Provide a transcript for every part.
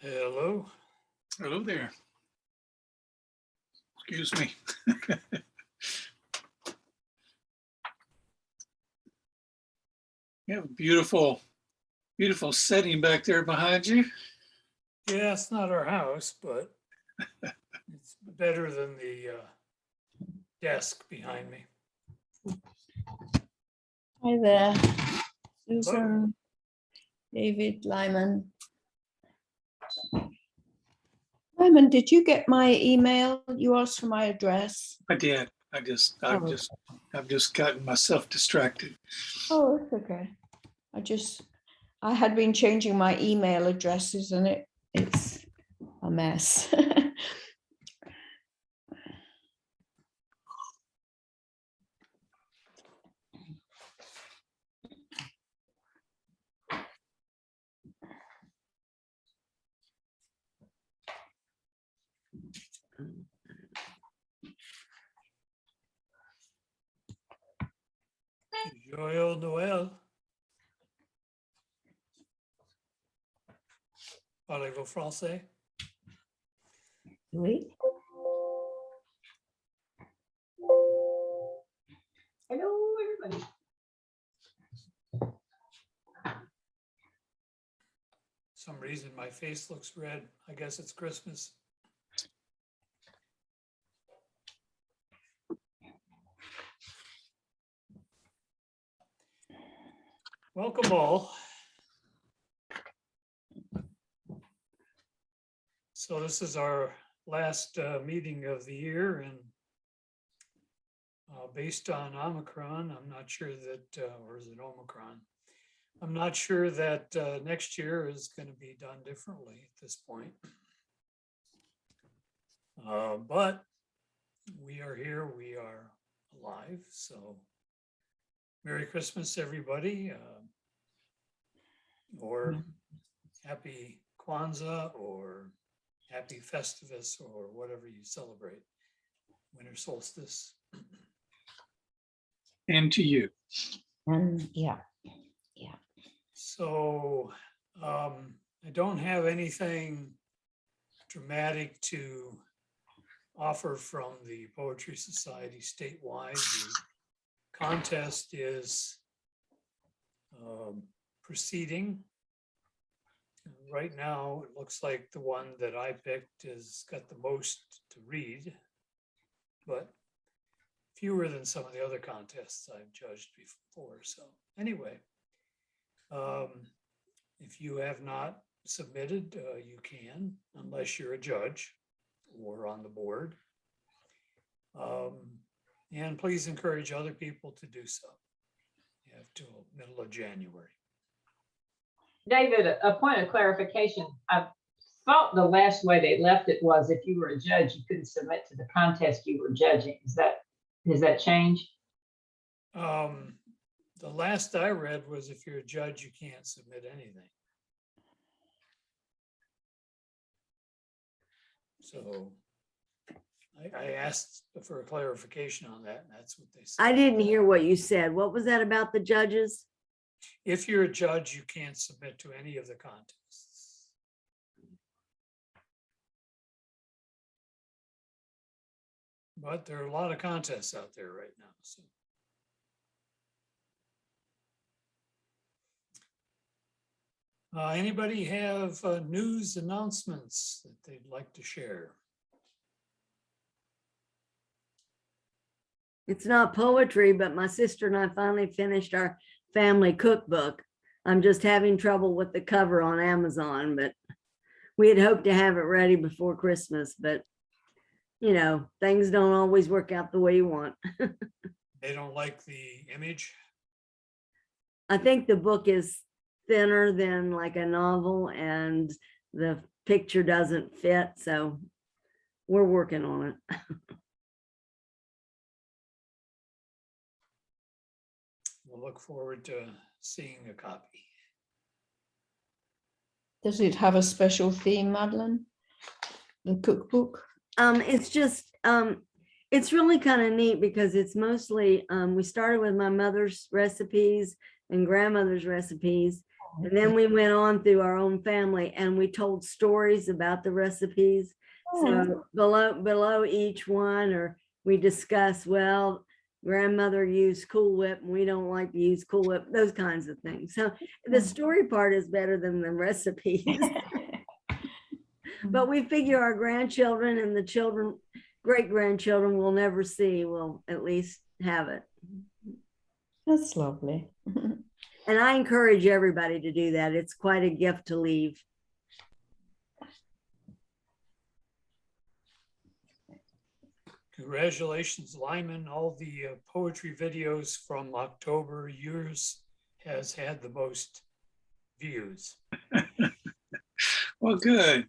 Hello. Hello there. Excuse me. You have a beautiful, beautiful setting back there behind you. Yeah, it's not our house, but it's better than the desk behind me. Hi there, Hello. Susan, David, Lyman. Lyman, did you get my email? You asked for my address. I did. I've just gotten myself distracted. Oh, it's okay. I had been changing my email addresses and it's a mess. Joyeux Noël. Parlez-vous français? Oui. Hello, everybody. Some reason my face looks red. I guess it's Christmas. Welcome all. So this is our last meeting of the year, and based on Omicron, I'm not sure that, or is it Omicron? I'm not sure that next year is going to be done differently at this point. But we are here, we are alive, so Merry Christmas, everybody, or Happy Kwanzaa, or Happy Festivus, or whatever you celebrate, winter solstice. And to you. And yeah. So I don't have anything dramatic to offer from the Poetry Society statewide. The contest is proceeding. Right now, it looks like the one that I picked has got the most to read, but fewer than some of the other contests I've judged before. So anyway, if you have not submitted, you can, unless you're a judge or on the board. And please encourage other people to do so. You have till middle of January. David, a point of clarification. I thought the last way they left it was if you were a judge, you couldn't submit to the contest you were judging. Has that changed? The last I read was if you're a judge, you can't submit anything. So I asked for a clarification on that, and that's what they said. I didn't hear what you said. What was that about the judges? If you're a judge, you can't submit to any of the contests. But there are a lot of contests out there right now, so. Anybody have news announcements that they'd like to share? It's not poetry, but my sister and I finally finished our family cookbook. I'm just having trouble with the cover on Amazon, but we had hoped to have it ready before Christmas, but you know, things don't always work out the way you want. They don't like the image? I think the book is thinner than like a novel and the picture doesn't fit, so we're working on it. We'll look forward to seeing a copy. Does it have a special theme, Madeline? The cookbook? It's just, it's really kind of neat because it's mostly, we started with my mother's recipes and grandmother's recipes. And then we went on through our own family and we told stories about the recipes. Oh, So below each one, or we discuss, well, grandmother used Cool Whip and we don't like to use Cool Whip, those kinds of things. So the story part is better than the recipes. But we figure our grandchildren and the children, great grandchildren will never see, will at least have it. that's lovely. And I encourage everybody to do that. It's quite a gift to leave. Congratulations, Lyman. All the poetry videos from October, yours has had the most views. Well, good.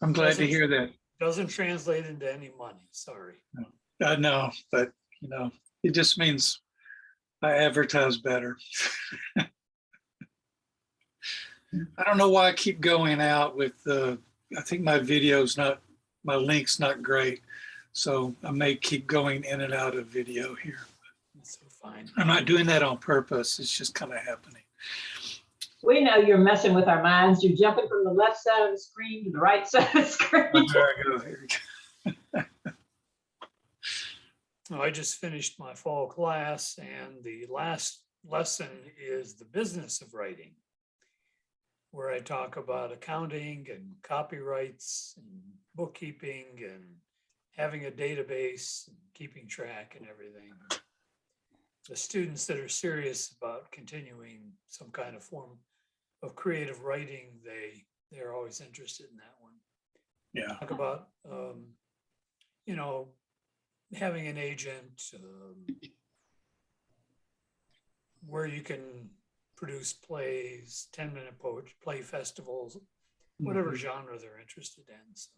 I'm glad to hear that. Doesn't translate into any money, sorry. I know, but you know, it just means I advertise better. I don't know why I keep going out with I think my video's not, my link's not great. So I may keep going in and out of video here. That's so fine. I'm not doing that on purpose. It's just kind of happening. We know you're messing with our minds. You're jumping from the left side of the screen to the right side of the screen. Oh, there I go. Here we go. I just finished my fall class, and the last lesson is the business of writing, where I talk about accounting and copyrights and bookkeeping and having a database, and keeping track and everything. The students that are serious about continuing some kind of form of creative writing, they're always interested in that one. Yeah. Talk about, you know, having an agent, where you can produce plays, 10-minute poetry, play festivals, whatever genre they're interested in. So.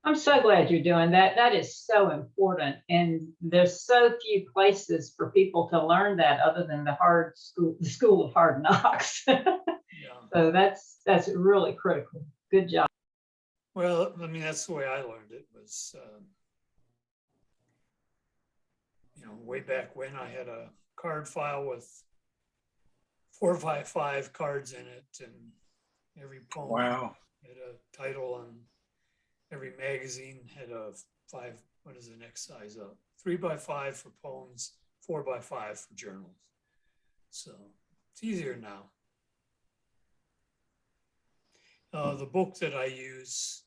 I'm so glad you're doing that. That is so important. And there's so few places for people to learn that other than the school of hard knocks. Yeah. So that's really critical. Good job. Well, I mean, that's the way I learned it was, you know, way back when I had a card file with 455 cards in it, and every poem Wow. had a title, and every magazine had a 5, what is the next size up? 3x5 for poems, 4x5 for journals. So it's easier now. The book that I use,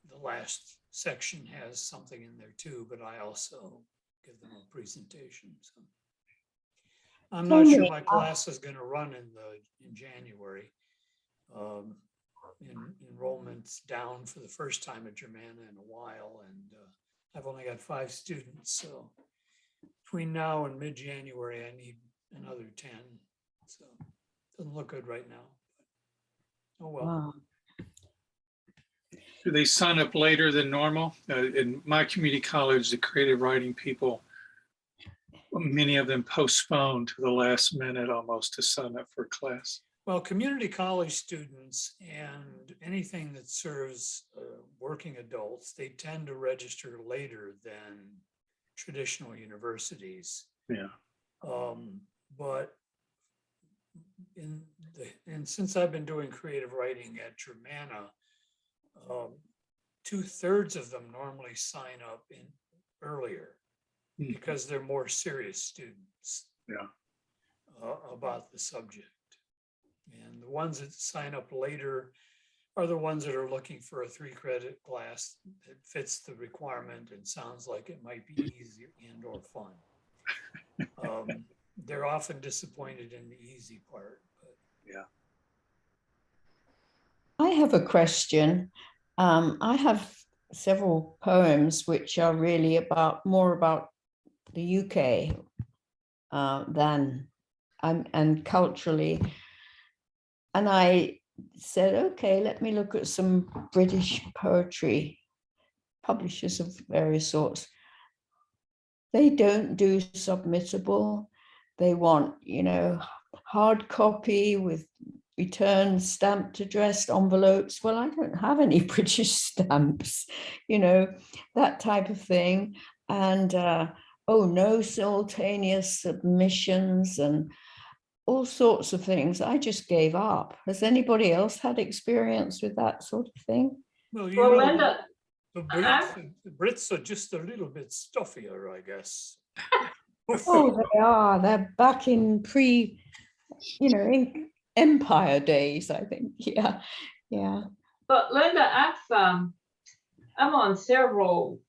the last section has something in there too, but I also give them a presentation. So I'm not sure my class is going to run in January. Enrollment's down for the first time at Germanna in a while, and I've only got 5 students. So between now and mid-January, I need another 10. So doesn't look good right now. But, oh well. Wow. Do they sign up later than normal? In my community college, the creative writing people, many of them postpone to the last minute almost to sign up for a class. Well, community college students and anything that serves working adults, they tend to register later than traditional universities. Yeah. But since I've been doing creative writing at Germanna, 2/3 of them normally sign up in earlier because they're more serious students. Yeah. About the subject. And the ones that sign up later are the ones that are looking for a 3-credit class that fits the requirement and sounds like it might be easy and or fun. They're often disappointed in the easy part. But. Yeah. I have a question. I have several poems which are really more about the UK than and culturally. And I said, okay, let me look at some British poetry, publishers of various sorts. They don't do submittable. They want, hard copy with return stamped addressed envelopes. Well, I don't have any British stamps, that type of thing. And no simultaneous submissions. And all sorts of things. I just gave up. Has anybody else had experience with that sort of thing? Well, Well, Linda, the Brits are just a little bit stuffier, I guess. Oh, they are. They're back in in empire days, I think. Yeah, yeah. but Linda, I'm on several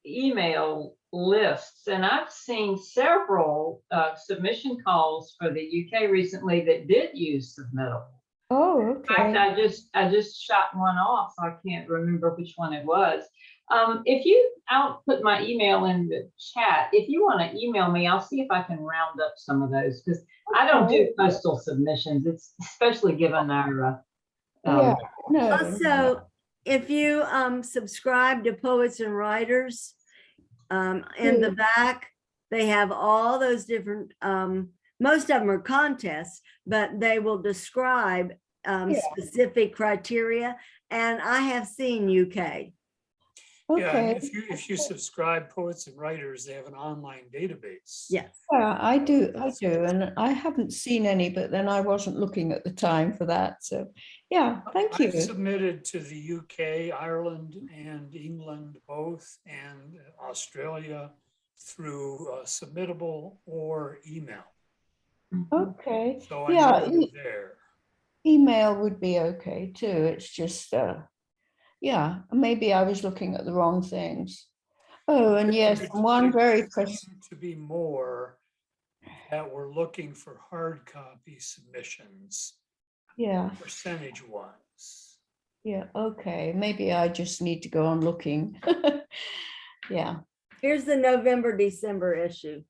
email lists, and I've seen several submission calls for the UK recently that did use submittable. Oh, In fact, okay. I just shot one off. So I can't remember which one it was. I'll put my email in the chat. If you want to email me, I'll see if I can round up some of those, because I don't do postal submissions. It's especially given our Yeah, no. Also, if you subscribe to Poets and Writers, in the back, they have all those different, most of them are contests, but they will describe specific criteria. And I have seen UK. Yeah, and Okay. if you subscribe Poets and Writers, they have an online database. Yes. Yeah, I do, and I haven't seen any, but then I wasn't looking at the time for that. So, yeah, thank I've you. submitted to the UK, Ireland, and England both, and Australia through submittable or email. Okay. So I Yeah, know they're there. email would be okay too. It's just, yeah, maybe I was looking at the wrong things. Oh, and yes, one very seem to be more that we're looking for hard copy submissions, yeah, percentage wise. yeah, okay. Maybe I just need to go on looking. Yeah, Here's the November, December issue.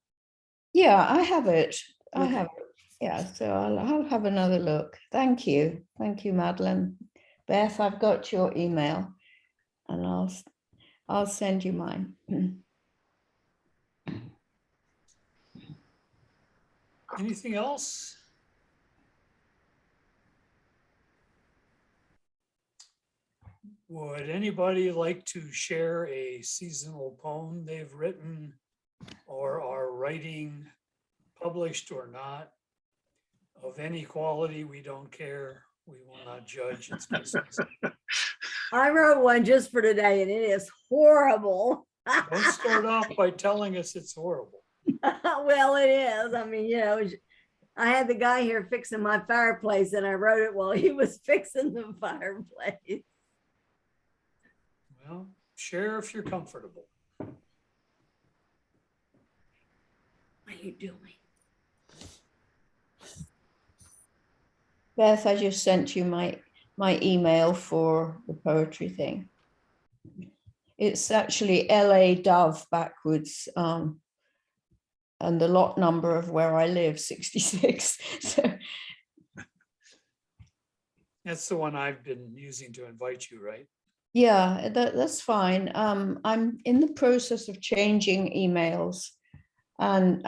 yeah, I have it. I Okay. have it. Yeah, so I'll have another look. Thank you. Thank you, Madeline. Beth, I've got your email and I'll send you mine. Anything else? Would anybody like to share a seasonal poem they've written or are writing, published or not, of any quality? We don't care. We will not judge. It's Christmas. I wrote one just for today and it is horrible. Don't start off by telling us it's horrible. Well, it is. I mean, I had the guy here fixing my fireplace and I wrote it while he was fixing the fireplace. Well, share if you're comfortable. What are you doing? Beth, I just sent you my email for the poetry thing. It's actually LA Dove backwards, and the lot number of where I live, 66. So That's the one I've been using to invite you, right? yeah, that's fine. I'm in the process of changing emails and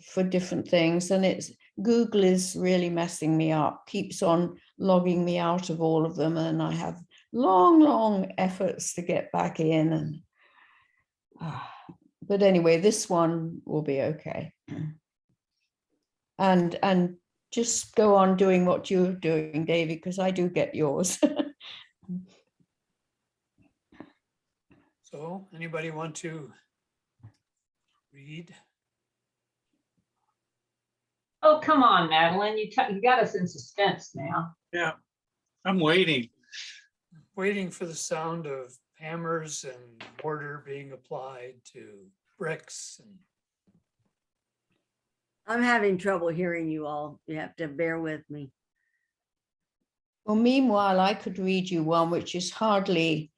for different things, and it's Google is really messing me up, keeps on logging me out of all of them, and I have long efforts to get back in. And but anyway, this one will be okay. And just go on doing what you're doing, Davy, because I do get yours. So anybody want to read? Oh, come on, Madeline, you got us in suspense now. Yeah, I'm waiting. Waiting for the sound of hammers and mortar being applied to bricks. And I'm having trouble hearing you all. You have to bear with me. Well, meanwhile, I could read you one which is hardly,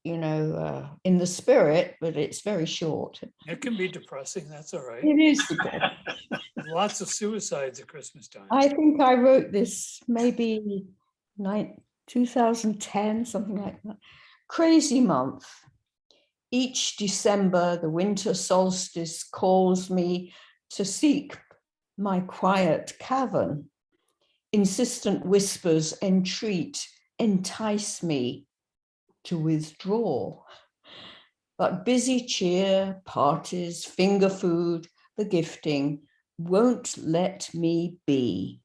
in the spirit, but it's very short. it can be depressing. That's all right. It is. Lots of suicides at Christmas time. I think I wrote this maybe 2010, something like that. Crazy month. Each December, the winter solstice calls me to seek my quiet cavern. Insistent whispers entreat, entice me to withdraw. But busy cheer, parties, finger food, the gifting won't let me be.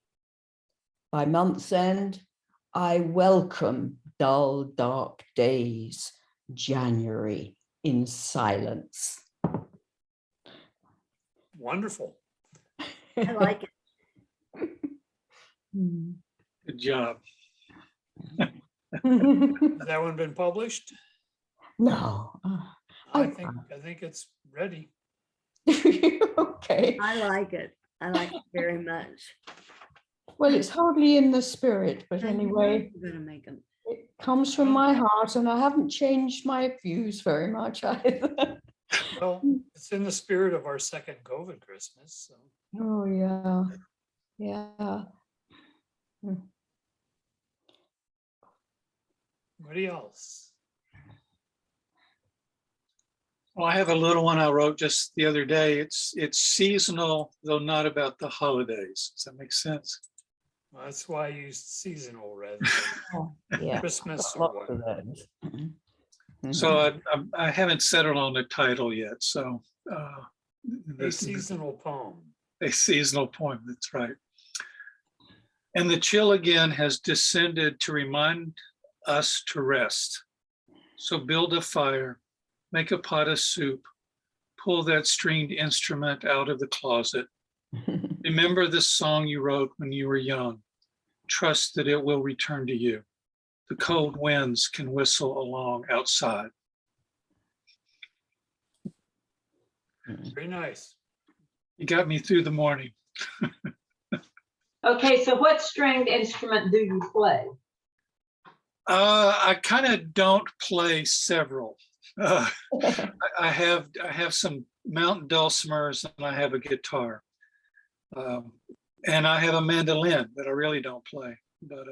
By month's end, I welcome dull, dark days, January in silence. Wonderful. I like it. Good job. Has that one been published? No. I Oh. think it's ready. Okay. I like it. I like it very much. Well, it's hardly in the spirit, but anyway, I'm gonna make them. it comes from my heart, and I haven't changed my views very much either. Well, it's in the spirit of our second COVID Christmas. So Oh, yeah. Yeah. anybody else? Well, I have a little one I wrote just the other day. It's seasonal, though not about the holidays. Does that make sense? Well, that's why I used seasonal rather Oh, than yeah. Christmas or Lots what. of those. Mhm. So I haven't settled on the title yet. So A this is seasonal poem. a seasonal poem. That's right. And the chill again has descended to remind us to rest. So build a fire, make a pot of soup, pull that stringed instrument out of the closet. Remember the song you wrote when you were young. Trust that it will return to you. The cold winds can whistle along outside. Very nice. You got me through the morning. Okay, so what stringed instrument do you play? I kind of don't play several. I have some mountain dulcimers and I have a guitar. And I have a mandolin that I really don't play. But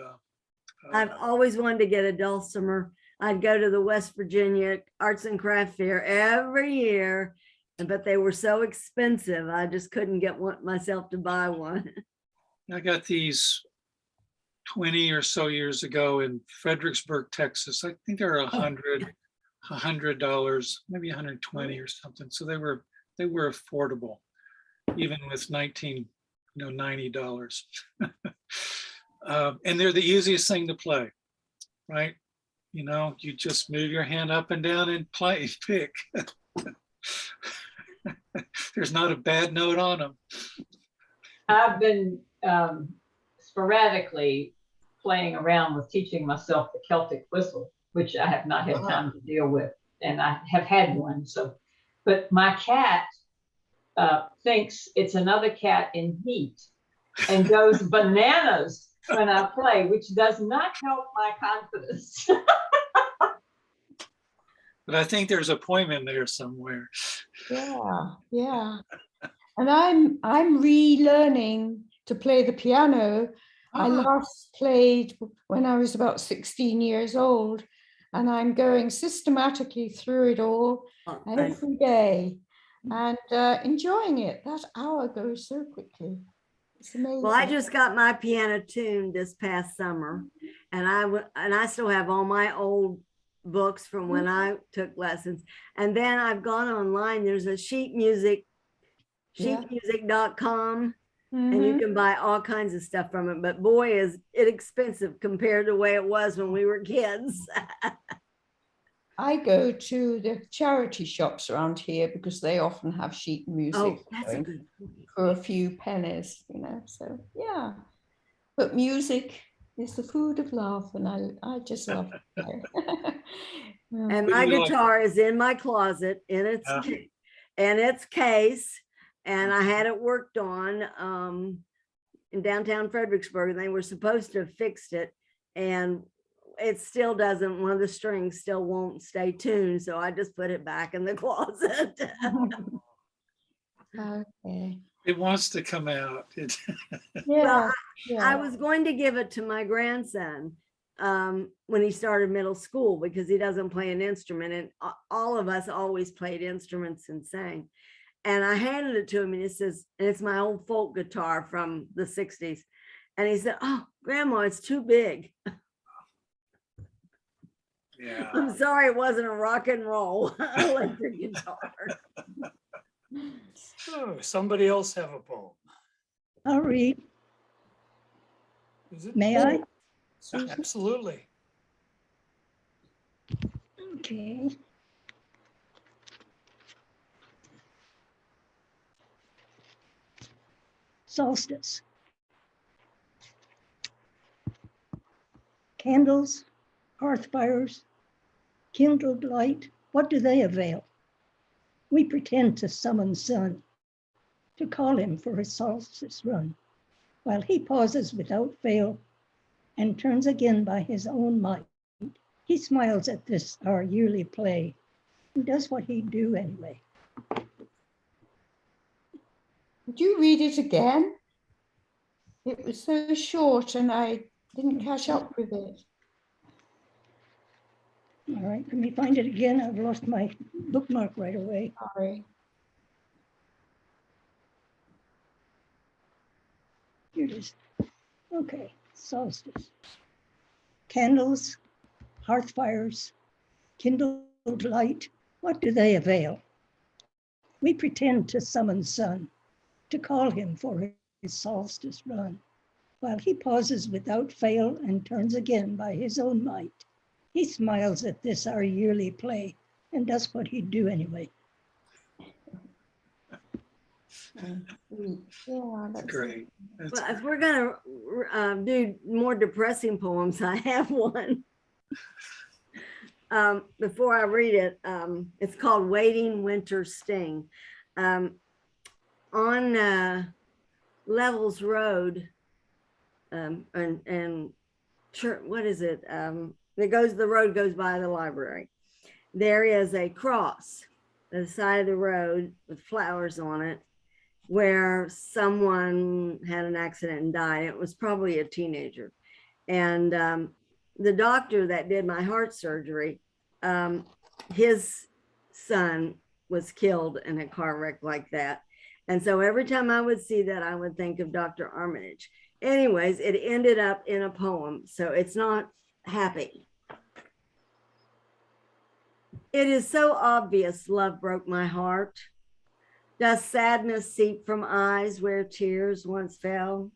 I've always wanted to get a dulcimer. I'd go to the West Virginia Arts and Craft Fair every year, but they were so expensive. I just couldn't get myself to buy one. I got these 20 or so years ago in Fredericksburg, Texas. I think they're $100, maybe 120 or something. So they were affordable, even with $90. And they're the easiest thing to play, right? You know, you just move your hand up and down and play, pick. There's not a bad note on them. I've been sporadically playing around with teaching myself the Celtic whistle, which I have not had time to deal with, and I have had one. So, but my cat thinks it's another cat in heat and goes bananas when I play, which does not help my confidence. But I think there's a poem in there somewhere. Yeah, yeah. And I'm relearning to play the piano. I last played when I was about 16 years old, and I'm going systematically through it all every day and enjoying it. That hour goes so quickly. It's amazing. Well, I just got my piano tuned this past summer, and I still have all my old books from when I took lessons. And then I've gone online. There's a sheetmusic.com, and you can buy all kinds of stuff from it. But boy, is it expensive compared to the way it was when we were kids. I go to the charity shops around here because they often have sheet music Oh, that's a good point. for a few pennies, you know. So yeah, but music is the food of love, and I just love it. And Who my do you like? guitar is in my closet in its case, and I had it worked on in downtown Fredericksburg, and they were supposed to have fixed it, and it still doesn't. One of the strings still won't stay tuned, so I just put it back in the closet. Okay. It wants to come out. Yeah, I was going to give it to my grandson when he started middle school, because he doesn't play an instrument, and all of us always played instruments and sang. And I handed it to him, and it's my old folk guitar from the 60s. And he said, "Oh, Grandma, it's too big." Yeah. I'm sorry, it wasn't a rock and roll electric guitar. Oh, somebody else have a poem. I'll read. Is it? May I? Susan? Absolutely. Okay. Solstice. Candles, hearth fires, kindled light, what do they avail? We pretend to summon sun, to call him for his solstice run, while he pauses without fail and turns again by his own might. He smiles at this, our yearly play, and does what he'd do anyway. Would you read it again? It was so short and I didn't catch up with it. All right, let me find it again. I've lost my bookmark right away. Sorry. Here it is. Okay, solstice. Candles, hearth fires, kindled light, what do they avail? We pretend to summon sun, to call him for his solstice run, while he pauses without fail and turns again by his own might. He smiles at this, our yearly play, and does what he'd do anyway. Yeah, that's Great. That's Well, if we're gonna do more depressing poems, I have one. Before I read it, it's called Waiting Winter Sting. On Levels Road, and what is it? The road goes by the library. There is a cross at the side of the road with flowers on it, where someone had an accident and died. It was probably a teenager. And the doctor that did my heart surgery, his son was killed in a car wreck like that. And so every time I would see that, I would think of Dr. Armitage. Anyways, it ended up in a poem, so it's not happy. It is so obvious love broke my heart. Does sadness seep from eyes where tears once fell?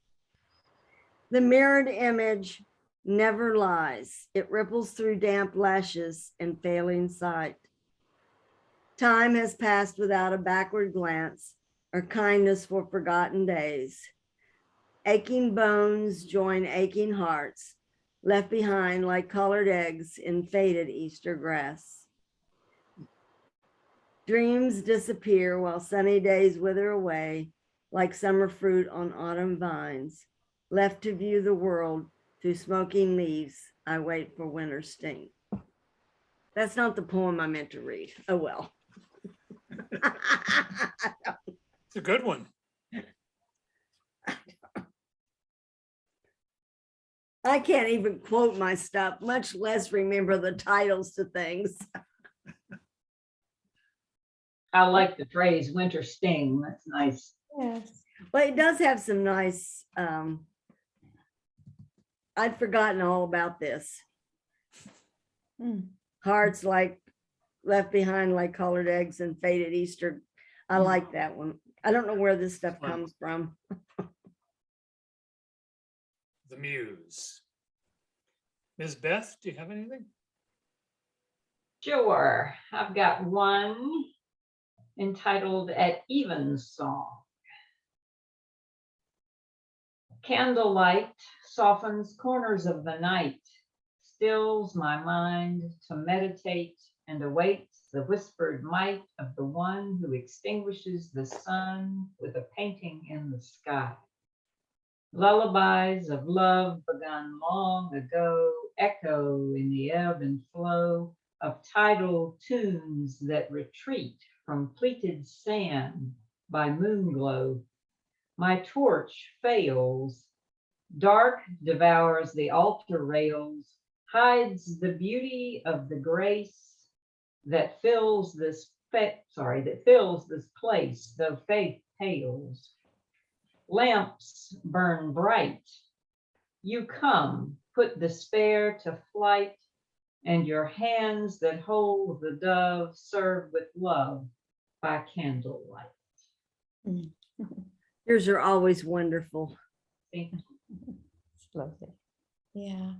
The mirrored image never lies. It ripples through damp lashes and failing sight. Time has passed without a backward glance or kindness for forgotten days. Aching bones join aching hearts, left behind like colored eggs in faded Easter grass. Dreams disappear while sunny days wither away like summer fruit on autumn vines. Left to view the world through smoking leaves, I wait for winter's sting. That's not the poem I meant to read. Oh, well. It's a good one. I can't even quote my stuff, much less remember the titles to things. I like the phrase winter sting. That's nice. yes. But it does have some nice, I'd forgotten all about this. Mm. Hearts like left behind like colored eggs and faded Easter. I like that one. I don't know where this stuff comes from. The Muse. Ms. Beth, do you have anything? Sure, I've got one entitled At Evensong. Candlelight softens corners of the night, stills my mind to meditate and awaits the whispered might of the one who extinguishes the sun with a painting in the sky. Lullabies of love begun long ago echo in the ebb and flow of tidal tunes that retreat from pleated sand by moonglow. My torch fails. Dark devours the altar rails, hides the beauty of the grace that fills this place, though faith pales. Lamps burn bright. You come, put despair to flight, and your hands that hold the dove serve with love by candlelight. Yours are always wonderful. Thank you. It's lovely. Yeah.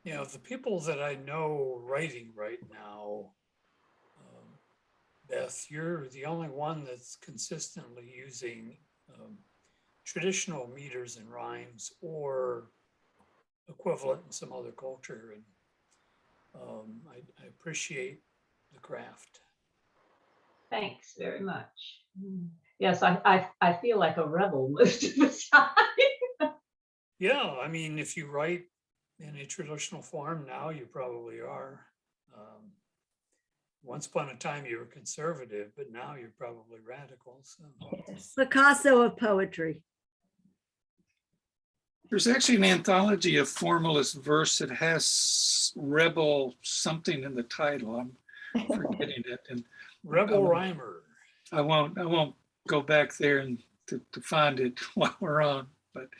You know, the people that I know writing right now, Beth, you're the only one that's consistently using traditional meters and rhymes or equivalent in some other culture. And I appreciate the craft. Thanks very much. Yes, I feel like a rebel most of the time. Yeah, I mean, if you write in a traditional form now, you probably are. Once upon a time, you were conservative, but now you're probably radical. So Yes. Picasso of poetry. There's actually an anthology of formalist verse that has rebel something in the title. I'm forgetting it, and Rebel Rhymer. I won't go back there and to find it while we're on, but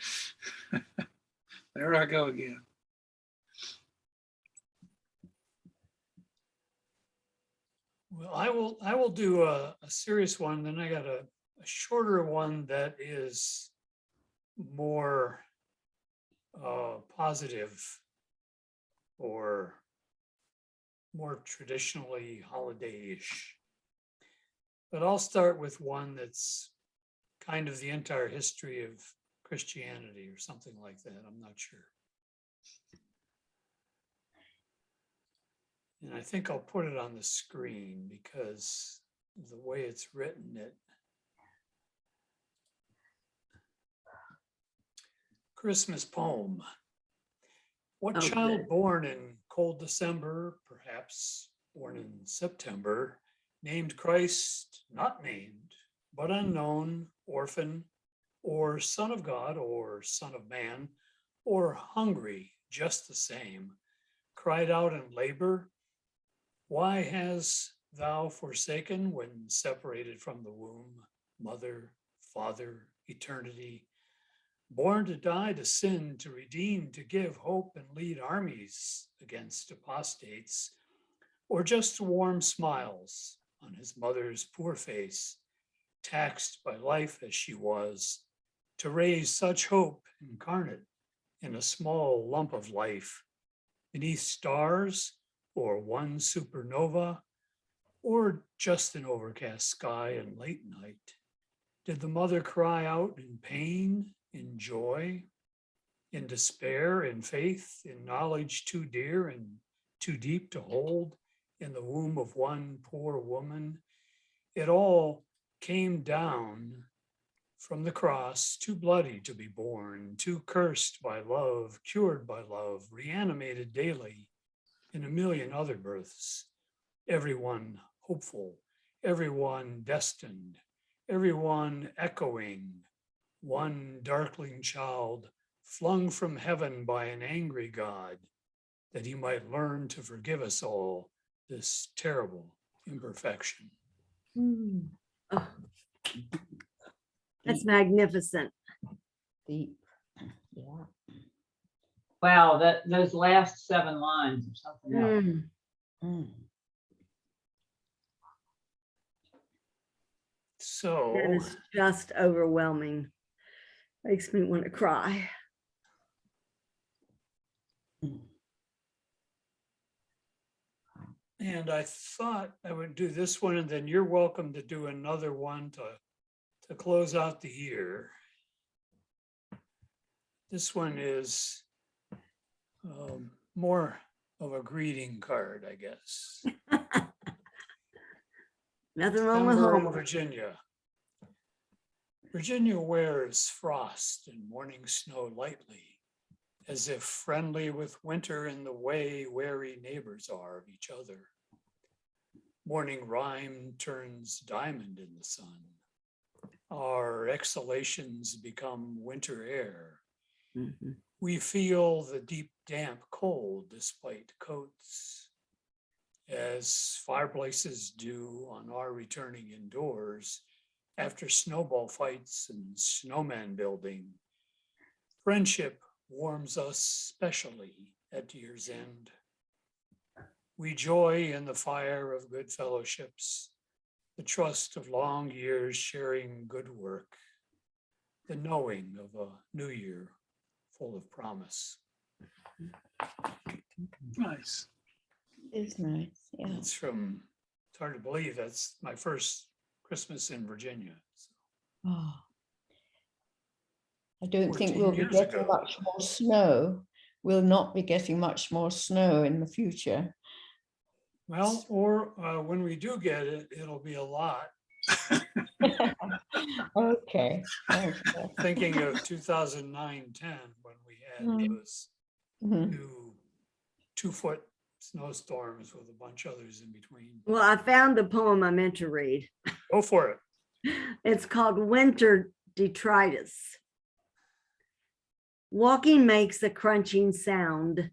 there I go again. Well, I will do a serious one. Then I got a shorter one that is more positive or more traditionally holiday-ish. But I'll start with one that's kind of the entire history of Christianity or something like that. I'm not sure. And I think I'll put it on the screen because the way it's written, it Christmas poem. What Oh, child good. born in cold December, perhaps born in September, named Christ, not named, but unknown, orphan, or son of God, or son of man, or hungry, just the same, cried out in labor, why has thou forsaken when separated from the womb, mother, father, eternity, born to die, to sin, to redeem, to give hope and lead armies against apostates, or just to warm smiles on his mother's poor face, taxed by life as she was, to raise such hope incarnate in a small lump of life, beneath stars or one supernova, or just an overcast sky and late night. Did the mother cry out in pain, in joy, in despair, in faith, in knowledge too dear and too deep to hold in the womb of one poor woman? It all came down from the cross, too bloody to be born, too cursed by love, cured by love, reanimated daily in a million other births, everyone hopeful, everyone destined, everyone echoing, one darkling child flung from heaven by an angry God, that he might learn to forgive us all this terrible imperfection. Oh, that's magnificent. Deep. Yeah. Wow, those last 7 lines or something else. Mm. That So is just overwhelming. Makes me want to cry. and I thought I would do this one, and then you're welcome to do another one to close out the year. This one is more of a greeting card, I guess. Nothing wrong with December in Homer. Virginia. Virginia wears frost and morning snow lightly, as if friendly with winter in the way wary neighbors are of each other. Morning rhyme turns diamond in the sun. Our exhalations become winter air. Mhm. We feel the deep damp cold despite coats, as fireplaces do on our returning indoors after snowball fights and snowman building. Friendship warms us specially at year's end. We joy in the fire of good fellowships, the trust of long years sharing good work, the knowing of a new year full of promise. Nice. It's nice. Yeah. It's hard to believe that's my first Christmas in Virginia. So, Oh. I don't think 14 we'll be years getting ago. much more snow. We'll not be getting much more snow in the future. Well, or when we do get it, it'll be a lot. Okay. Okay. Thinking of 2009-10 when we had Mm. those Mhm. 2-foot snowstorms with a bunch of others in between. Well, I found the poem I meant to read. Go for it. It's called Winter Detritus. Walking makes a crunching sound.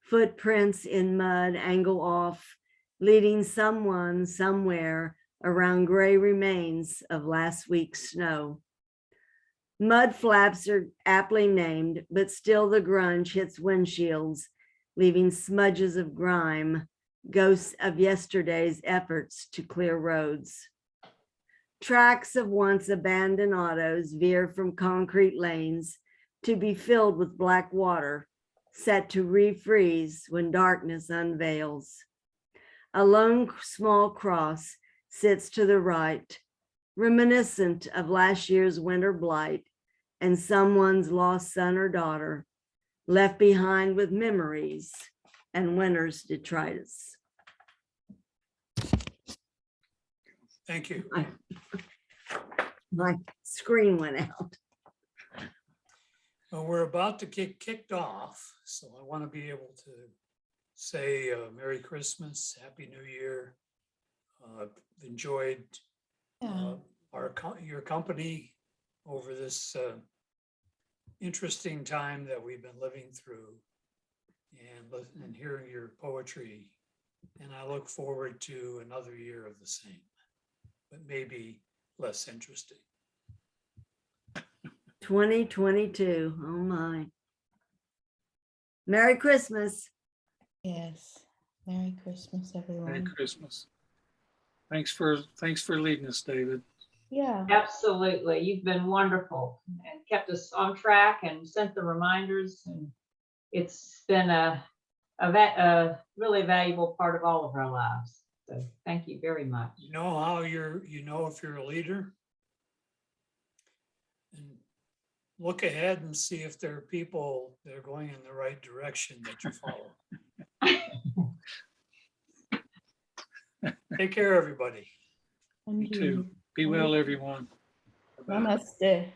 Footprints in mud angle off, leading someone somewhere around gray remains of last week's snow. Mud flaps are aptly named, but still the grunge hits windshields, leaving smudges of grime, ghosts of yesterday's efforts to clear roads. Tracks of once abandoned autos veer from concrete lanes to be filled with black water, set to refreeze when darkness unveils. A lone small cross sits to the right, reminiscent of last year's winter blight and someone's lost son or daughter, left behind with memories and winter's detritus. Thank you. My screen went out. Well, we're about to get kicked off, so I want to be able to say Merry Christmas, Happy New Year. Enjoyed Yeah. your company over this interesting time that we've been living through, and hearing your poetry. And I look forward to another year of the same, but maybe less interesting. 2022, oh my. Merry Christmas. Yes. Merry Christmas, Merry everyone. Christmas. Thanks for leading us, David. Yeah. Absolutely. You've been wonderful and kept us on track and sent the reminders. And it's been a really valuable part of all of our lives. So thank you very much. You know how if you're a leader? And look ahead and see if there are people that are going in the right direction that you follow. Take care, everybody. And You too. Be well, everyone. Bye-bye. Namaste.